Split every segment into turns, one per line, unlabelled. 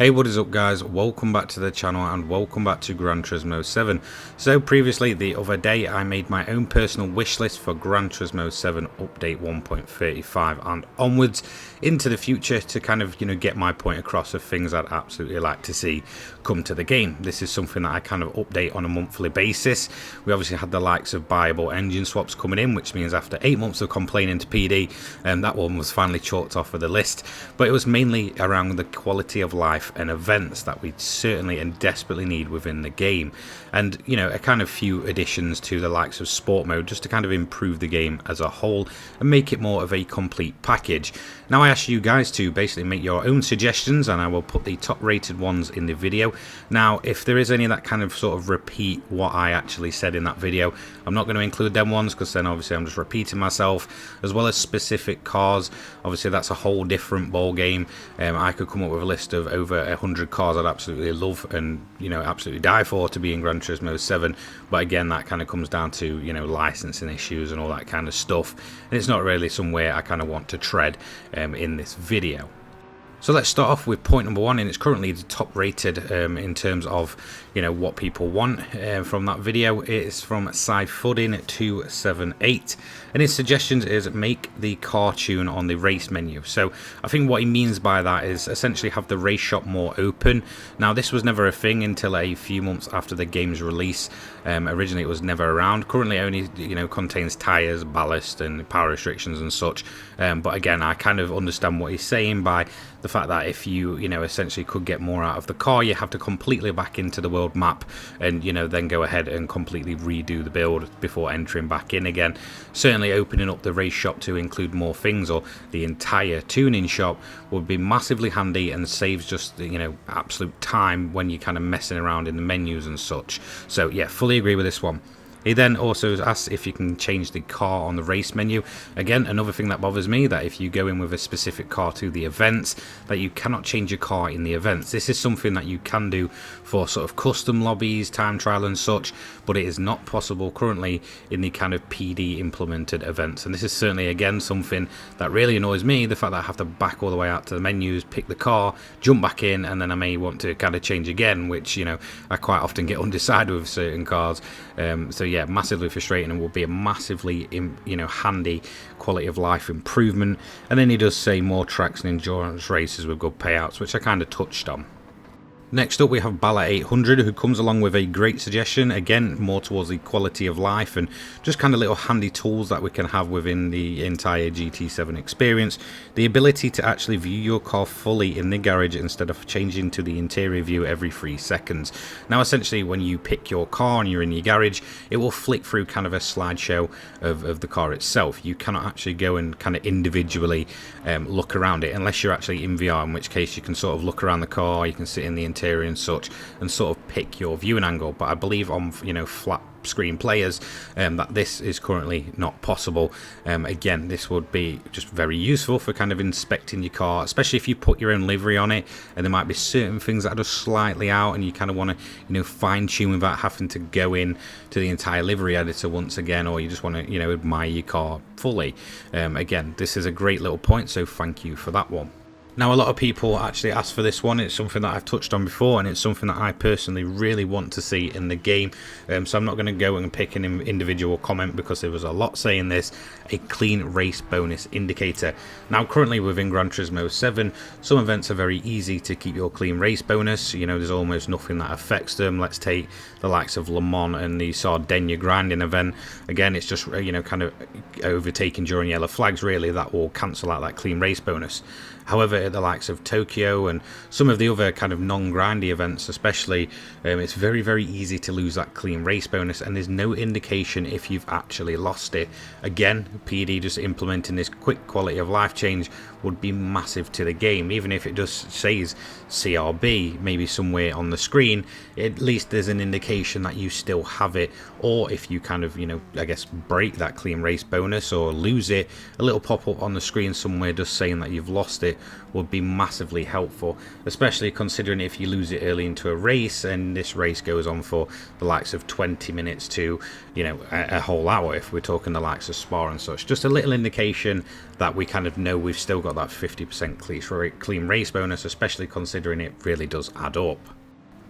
Hey, what is up guys, welcome back to the channel and welcome back to Gran Turismo 7. So previously the other day I made my own personal wish list for Gran Turismo 7 update 1.35 and onwards into the future to kind of, get my point across of things I'd absolutely like to see come to the game. This is something that I kind of update on a monthly basis. We obviously had the likes of buyable engine swaps coming in, which means after 8 months of complaining to PD, that one was finally chalked off of the list. But it was mainly around the quality of life and events that we certainly and desperately need within the game, and a kind of few additions to the likes of sport mode just to kind of improve the game as a whole and make it more of a complete package. Now I ask you guys to basically make your own suggestions and I will put the top rated ones in the video. Now if there is any that kind of sort of repeat what I actually said in that video, I'm not going to include them ones because then obviously I'm just repeating myself, as well as specific cars. Obviously that's a whole different ball game. I could come up with a list of over 100 cars I'd absolutely love and absolutely die for to be in Gran Turismo 7, but again that kind of comes down to licensing issues and all that kind of stuff, and it's not really somewhere I kind of want to tread in this video. So let's start off with point number one, and it's currently the top rated in terms of what people want from that video. It's from SciFudding278, and his suggestions is make the car tune on the race menu. So I think what he means by that is essentially have the race shop more open. Now this was never a thing until a few months after the game's release. Originally it was never around. Currently it only contains tires, ballast and power restrictions and such, but again I kind of understand what he's saying by the fact that if you essentially could get more out of the car, you have to completely back into the world map and then go ahead and completely redo the build before entering back in again. Certainly opening up the race shop to include more things, or the entire tuning shop, would be massively handy and saves just absolute time when you're kind of messing around in the menus and such. So yeah, fully agree with this one. He then also asks if you can change the car on the race menu. Again, another thing that bothers me, that if you go in with a specific car to the events, that you cannot change your car in the events. This is something that you can do for sort of custom lobbies, time trial and such, but it is not possible currently in the kind of PD implemented events. And this is certainly again something that really annoys me, the fact that I have to back all the way out to the menus, pick the car, jump back in, and then I may want to kind of change again, which I quite often get undecided with certain cars. So yeah, massively frustrating, and will be a massively handy quality of life improvement. And then he does say more tracks and endurance races with good payouts, which I kind of touched on. Next up we have Bala 800, who comes along with a great suggestion, again more towards the quality of life and just kind of little handy tools that we can have within the entire GT7 experience. The ability to actually view your car fully in the garage instead of changing to the interior view every 3 seconds. Now essentially when you pick your car and you're in your garage, it will flick through kind of a slideshow of the car itself. You cannot actually go and kind of individually look around it unless you're actually in VR, in which case you can sort of look around the car, you can sit in the interior and such and sort of pick your viewing angle. But I believe on flat screen players that this is currently not possible. Again, this would be just very useful for kind of inspecting your car, especially if you put your own livery on it and there might be certain things that are just slightly out and you kind of want to fine tune without having to go in to the entire livery editor once again, or you just want to admire your car fully. Again, this is a great little point, so thank you for that one. Now a lot of people actually asked for this one. It's something that I've touched on before, and it's something that I personally really want to see in the game, so I'm not going to go and pick an individual comment because there was a lot saying this: a clean race bonus indicator. Now currently within Gran Turismo 7, some events are very easy to keep your clean race bonus. There's almost nothing that affects them. Let's take the likes of Le Mans and the Sardinia grinding event. Again, it's just kind of overtaking during yellow flags really that will cancel out that clean race bonus. However, at the likes of Tokyo and some of the other kind of non-grindy events especially, it's very, very easy to lose that clean race bonus, and there's no indication if you've actually lost it. Again, PD just implementing this quick quality of life change would be massive to the game. Even if it just says CRB maybe somewhere on the screen, at least there's an indication that you still have it. Or if you kind of I guess break that clean race bonus or lose it, a little pop-up on the screen somewhere just saying that you've lost it would be massively helpful, especially considering if you lose it early into a race and this race goes on for the likes of 20 minutes to a whole hour, if we're talking the likes of Spa and such. Just a little indication that we kind of know we've still got that 50% clean race bonus, especially considering considering it really does add up.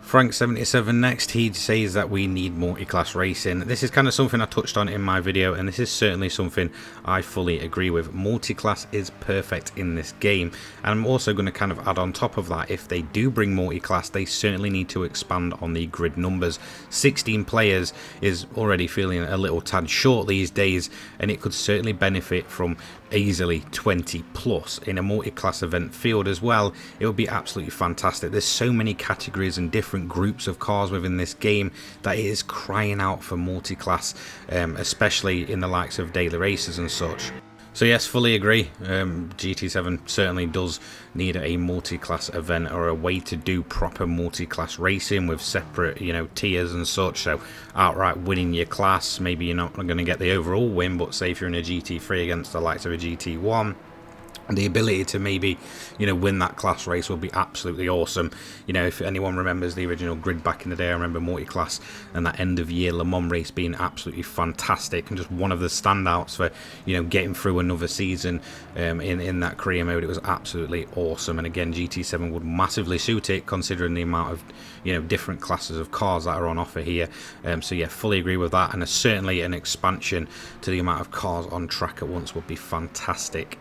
Frank77 next, he says that we need multi-class racing. This is kind of something I touched on in my video, and this is certainly something I fully agree with. Multi-class is perfect in this game, and I'm also going to kind of add on top of that, if they do bring multi-class, they certainly need to expand on the grid numbers. 16 players is already feeling a little tad short these days, and it could certainly benefit from easily 20 plus in a multi-class event field as well. It would be absolutely fantastic. There's so many categories and different groups of cars within this game that it is crying out for multi-class, especially in the likes of daily races and such. So yes, fully agree. GT7 certainly does need a multi-class event, or a way to do proper multi-class racing with separate, you know, tiers and such. So outright winning your class, maybe you're not going to get the overall win, but say if you're in a GT3 against the likes of a GT1, the ability to maybe, you know, win that class race will be absolutely awesome. You know, if anyone remembers the original grid back in the day, I remember multi-class and that end of year Le Mans race being absolutely fantastic, and just one of the standouts for, you know, getting through another season in that career mode. It was absolutely awesome, and again, GT7 would massively suit it, considering the amount of, you know, different classes of cars that are on offer here. So yeah, fully agree with that, and certainly an expansion to the amount of cars on track at once would be fantastic.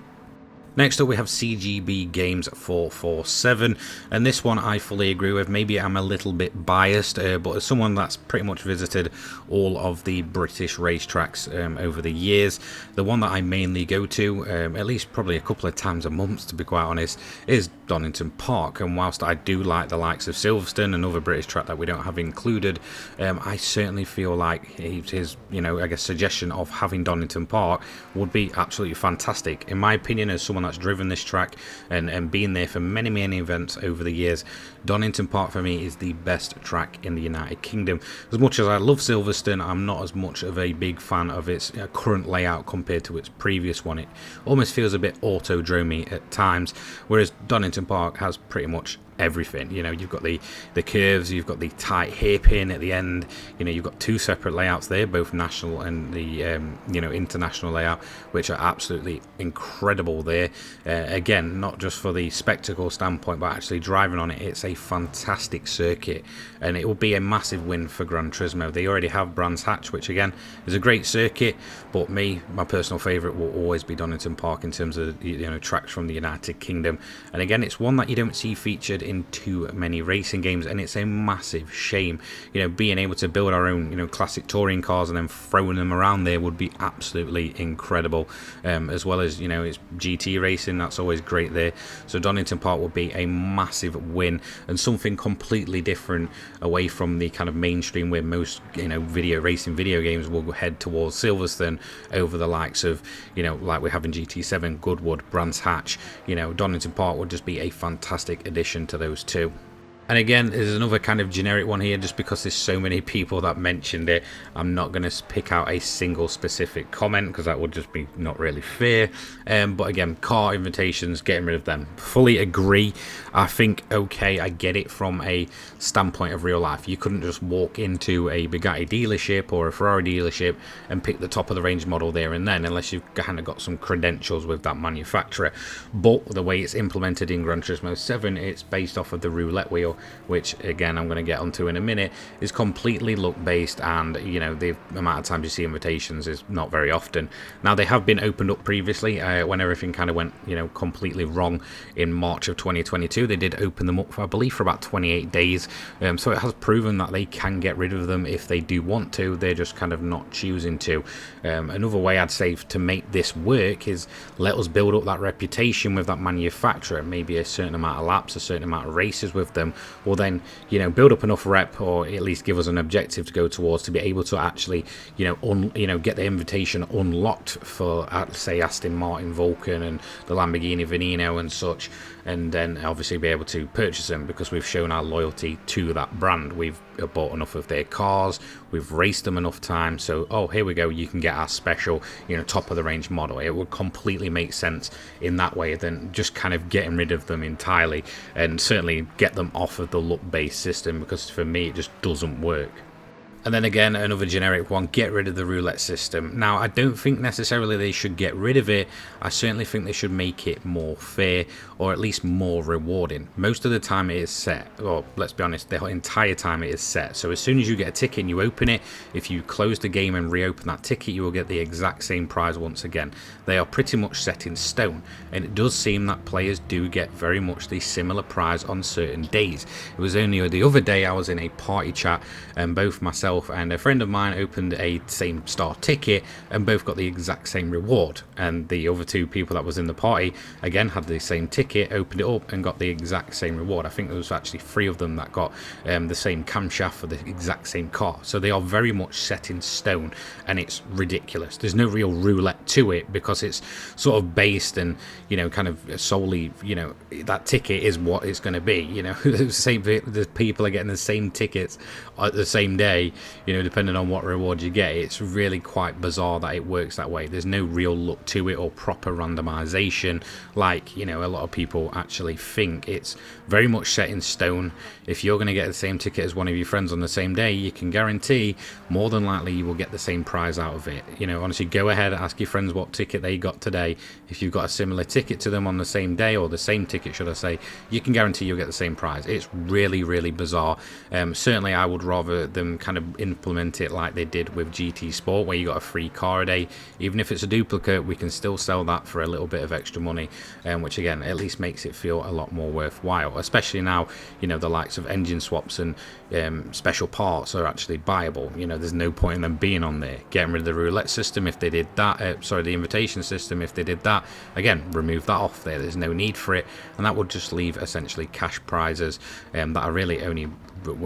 Next up, we have CGB Games 447, and this one I fully agree with. Maybe I'm a little bit biased, but as someone that's pretty much visited all of the British racetracks over the years, the one that I mainly go to, at least probably a couple of times a month to be quite honest, is Donington Park. And whilst I do like the likes of Silverstone, another British track that we don't have included, I certainly feel like his, you know, I guess suggestion of having Donington Park would be absolutely fantastic. In my opinion, as someone that's driven this track and been there for many events over the years, Donington Park for me is the best track in the United Kingdom. As much as I love Silverstone, I'm not as much of a big fan of its current layout compared to its previous one. It almost feels a bit autodromy at times, whereas Donington Park has pretty much everything. You know, you've got the curves, you've got the tight hairpin at the end, you know, you've got two separate layouts there, both national and the you know, international layout, which are absolutely incredible there. Again, not just for the spectacle standpoint, but actually driving on it, it's a fantastic circuit, and it will be a massive win for Gran Turismo. They already have Brands Hatch, which again is a great circuit, but my personal favourite will always be Donington Park in terms of, you know, tracks from the United Kingdom. And again, it's one that you don't see featured in too many racing games, and it's a massive shame. You know, being able to build our own, you know, classic touring cars and then throwing them around there would be absolutely incredible. As well as, you know, it's GT racing, that's always great there. So Donington Park would be a massive win, and something completely different away from the kind of mainstream where most, you know, racing video games will head towards Silverstone over the likes of, you know, like we have in GT7, Goodwood, Brands Hatch. You know, Donington Park would just be a fantastic addition to those two. And again, there's another kind of generic one here, just because there's so many people that mentioned it. I'm not going to pick out a single specific comment, because that would just be not really fair. But again, car invitations, getting rid of them. Fully agree. I think, okay, I get it from a standpoint of real life. You couldn't just walk into a Bugatti dealership or a Ferrari dealership and pick the top of the range model there and then, unless you've kind of got some credentials with that manufacturer. But the way it's implemented in Gran Turismo 7, it's based off of the roulette wheel, which again I'm going to get onto in a minute, is completely luck based, and you know, the amount of times you see invitations is not very often. Now, they have been opened up previously when everything kind of went, you know, completely wrong in March of 2022. They did open them up for, I believe, for about 28 days, so it has proven that they can get rid of them if they do want to. They're just kind of not choosing to. Another way I'd say to make this work is let us build up that reputation with that manufacturer, maybe a certain amount of laps, a certain amount of races with them, will then, you know, build up enough rep, or at least give us an objective to go towards, to be able to actually, you know, get the invitation unlocked for, say, Aston Martin Vulcan and the Lamborghini Veneno and such, and then obviously be able to purchase them because we've shown our loyalty to that brand. We've bought enough of their cars, we've raced them enough times, so oh, here we go, you can get our special, you know, top of the range model. It would completely make sense in that way than just kind of getting rid of them entirely, and certainly get them off of the luck based system, because for me it just doesn't work. And then again, another generic one, get rid of the roulette system. Now, I don't think necessarily they should get rid of it. I certainly think they should make it more fair, or at least more rewarding. Most of the time it is set, or let's be honest, the entire time it is set. So as soon as you get a ticket and you open it, if you close the game and reopen that ticket, you will get the exact same prize once again. They are pretty much set in stone, and it does seem that players do get very much the similar prize on certain days. It was only the other day I was in a party chat, and both myself and a friend of mine opened a same star ticket and both got the exact same reward, and the other two people that was in the party again had the same ticket, opened it up and got the exact same reward. I think there was actually 3 of them that got the same camshaft for the exact same car. So they are very much set in stone, and it's ridiculous. There's no real roulette to it because it's sort of based and, you know, kind of solely, you know, that ticket is what it's going to be, you know. The people are getting the same tickets at the same day, you know, depending on what reward you get. It's really quite bizarre that it works that way. There's no real look to it or proper randomization like, you know, a lot of people actually think. It's very much set in stone. If you're going to get the same ticket as one of your friends on the same day, you can guarantee more than likely you will get the same prize out of it. You know, honestly, go ahead, ask your friends what ticket they got today. If you've got a similar ticket to them on the same day, or the same ticket should I say, you can guarantee you'll get the same prize. It's really, really bizarre. Certainly I would rather them kind of implement it like they did with GT Sport, where you got a free car a day. Even if it's a duplicate, we can still sell that for a little bit of extra money, which again at least makes it feel a lot more worthwhile, especially now, you know, the likes of engine swaps and special parts are actually buyable. You know, there's no point in them being on there. Getting rid of the roulette system, if they did that, the invitation system, if they did that, again, remove that off there. There's no need for it, and that would just leave essentially cash prizes that are really only,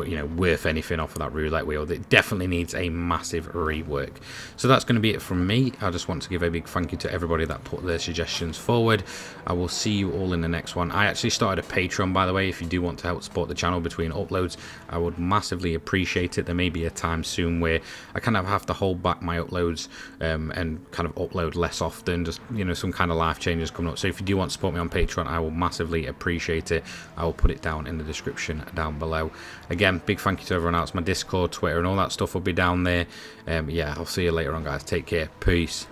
you know, worth anything off of that roulette wheel. It definitely needs a massive rework. So that's going to be it from me. I just want to give a big thank you to everybody that put their suggestions forward. I will see you all in the next one. I actually started a Patreon, by the way. If you do want to help support the channel between uploads, I would massively appreciate it. There may be a time soon where I kind of have to hold back my uploads and kind of upload less often, just, you know, some kind of life changes coming up. So if you do want to support me on Patreon, I will massively appreciate it. I will put it down in the description down below. Again, big thank you to everyone else. My Discord, Twitter and all that stuff will be down there. Yeah, I'll see you later on, guys. Take care. Peace.